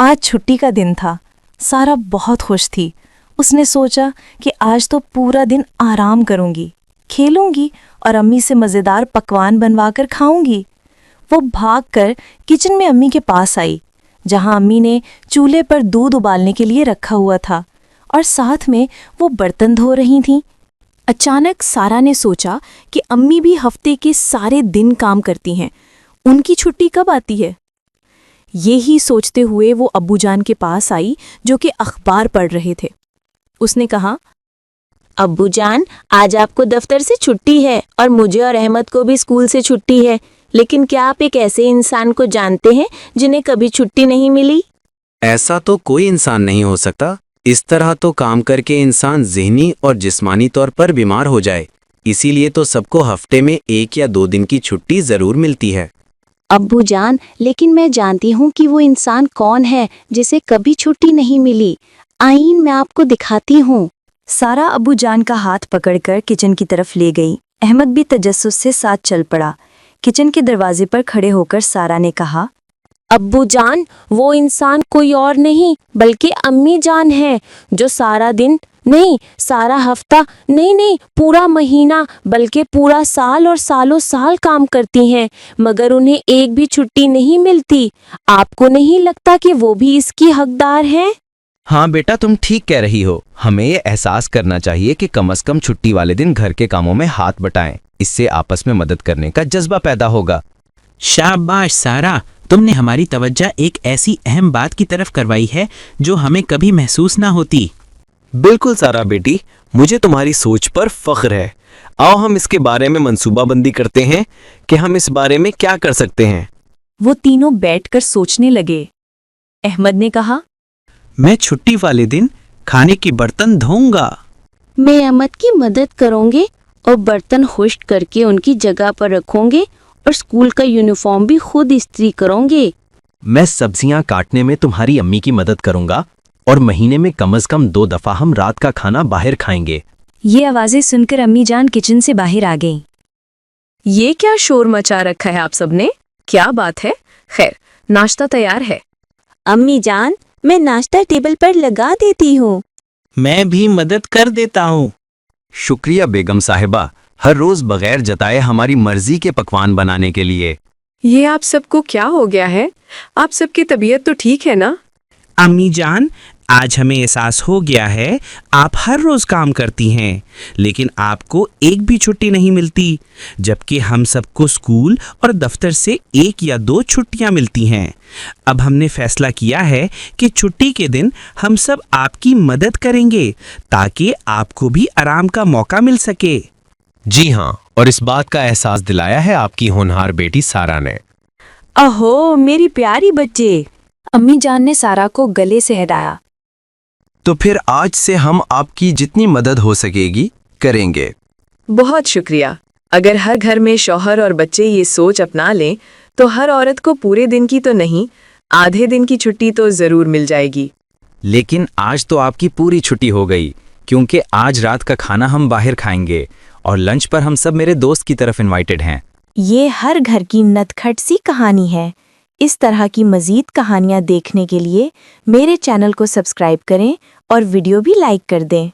آج چھٹی کا دن تھا۔ سارا بہت خوش تھی۔ اس نے سوچا کہ آج تو پورا دن آرام کروں گی، کھیلوں گی اور امی سے مزیدار پکوان بنوا کر کھاؤں گی۔ وہ بھاگ کر کچن میں امی کے پاس آئی، جہاں امی نے چولہے پر دودھ ابالنے کے لیے رکھا ہوا تھا اور ساتھ میں وہ برتن دھو رہی تھیں۔ اچانک سارا نے سوچا کہ امی بھی ہفتے کے سارے دن کام کرتی ہیں، ان کی چھٹی کب آتی ہے؟ یہی سوچتے ہوئے وہ ابو جان کے پاس آئی جو کہ اخبار پڑھ رہے تھے۔ اس نے کہا، ابو جان، آج آپ کو دفتر سے چھٹی ہے اور مجھے اور احمد کو بھی اسکول سے چھٹی ہے، لیکن کیا آپ ایک ایسے انسان کو جانتے ہیں جنہیں کبھی چھٹی نہیں ملی؟ ایسا تو کوئی انسان نہیں ہو سکتا۔ اس طرح تو کام کر کے انسان ذہنی اور جسمانی طور پر بیمار ہو جائے، اسی لیے تو سب کو ہفتے میں 1 یا 2 دن کی چھٹی ضرور ملتی ہے۔ ابو جان، لیکن میں جانتی ہوں کہ وہ انسان کون ہے جسے کبھی چھٹی نہیں ملی۔ آئین میں آپ کو دکھاتی ہوں۔ سارا ابو جان کا ہاتھ پکڑ کر کچن کی طرف لے گئی۔ احمد بھی تجسس سے ساتھ چل پڑا۔ کچن کے دروازے پر کھڑے ہو کر سارا نے کہا، ابو جان، وہ انسان کوئی اور نہیں بلکہ امی جان ہے، جو سارا دن نہیں، سارا ہفتہ نہیں، پورا مہینہ بلکہ پورا سال اور سالوں سال کام کرتی ہیں، مگر انہیں ایک بھی چھٹی نہیں ملتی۔ آپ کو نہیں لگتا کہ وہ بھی اس کی حقدار ہیں؟ ہاں بیٹا، تم ٹھیک کہہ رہی ہو۔ ہمیں یہ احساس کرنا چاہیے کہ کم از کم چھٹی والے دن گھر کے کاموں میں ہاتھ بٹائیں، اس سے آپس میں مدد کرنے کا جذبہ پیدا ہوگا۔ شاباش سارا، تم نے ہماری توجہ ایک ایسی اہم بات کی طرف کروائی ہے جو ہمیں کبھی محسوس نہ ہوتی۔ بالکل سارا بیٹی، مجھے تمہاری سوچ پر فخر ہے۔ آؤ ہم اس کے بارے میں منصوبہ بندی کرتے ہیں کہ ہم اس بارے میں کیا کر سکتے ہیں۔ وہ تینوں بیٹھ کر سوچنے لگے۔ احمد نے کہا، میں چھٹی والے دن کھانے کے برتن دھوؤں گا۔ میں احمد کی مدد کروں گے اور برتن خشک کر کے ان کی جگہ پر رکھوں گے اور اسکول کا یونیفارم بھی خود استری کروں گے۔ میں سبزیاں کاٹنے میں تمہاری امی کی مدد کروں گا اور مہینے میں کم از کم 2 دفعہ ہم رات کا کھانا باہر کھائیں گے۔ یہ آوازیں سن کر امی جان کچن سے باہر آ گئیں۔ یہ کیا شور مچا رکھا ہے آپ سب نے؟ کیا بات ہے؟ خیر، ناشتہ تیار ہے۔ امی جان، میں ناشتہ ٹیبل پر لگا دیتی ہوں۔ میں بھی مدد کر دیتا ہوں۔ شکریہ بیگم صاحبہ، ہر روز بغیر جتائے ہماری مرضی کے پکوان بنانے کے لیے۔ یہ آپ سب کو کیا ہو گیا ہے؟ آپ سب کی طبیعت تو ٹھیک ہے نا؟ امی جان، آج ہمیں احساس ہو گیا ہے آپ ہر روز کام کرتی ہیں، لیکن آپ کو ایک بھی چھٹی نہیں ملتی، جبکہ ہم سب کو اسکول اور دفتر سے 1 یا 2 چھٹیاں ملتی ہیں۔ اب ہم نے فیصلہ کیا ہے کہ چھٹی کے دن ہم سب آپ کی مدد کریں گے تاکہ آپ کو بھی آرام کا موقع مل سکے۔ جی ہاں، اور اس بات کا احساس دلایا ہے آپ کی ہونہار بیٹی سارا نے۔ اہو میری پیاری بچے! امی جان نے سارا کو گلے سے ہٹایا۔ تو پھر آج سے ہم آپ کی جتنی مدد ہو سکے گی کریں گے۔ بہت شکریہ۔ اگر ہر گھر میں شوہر اور بچے یہ سوچ اپنا لیں تو ہر عورت کو پورے دن کی تو نہیں، آدھے دن کی چھٹی تو ضرور مل جائے گی۔ لیکن آج تو آپ کی پوری چھٹی ہو گئی، کیونکہ آج رات کا کھانا ہم باہر کھائیں گے اور لنچ پر ہم سب میرے دوست کی طرف انوائٹڈ ہیں۔ یہ ہر گھر کی نت کھٹ سی کہانی ہے۔ اس طرح کی مزید کہانیاں دیکھنے کے لیے میرے چینل کو سبسکرائب کریں اور ویڈیو بھی لائک کر دیں۔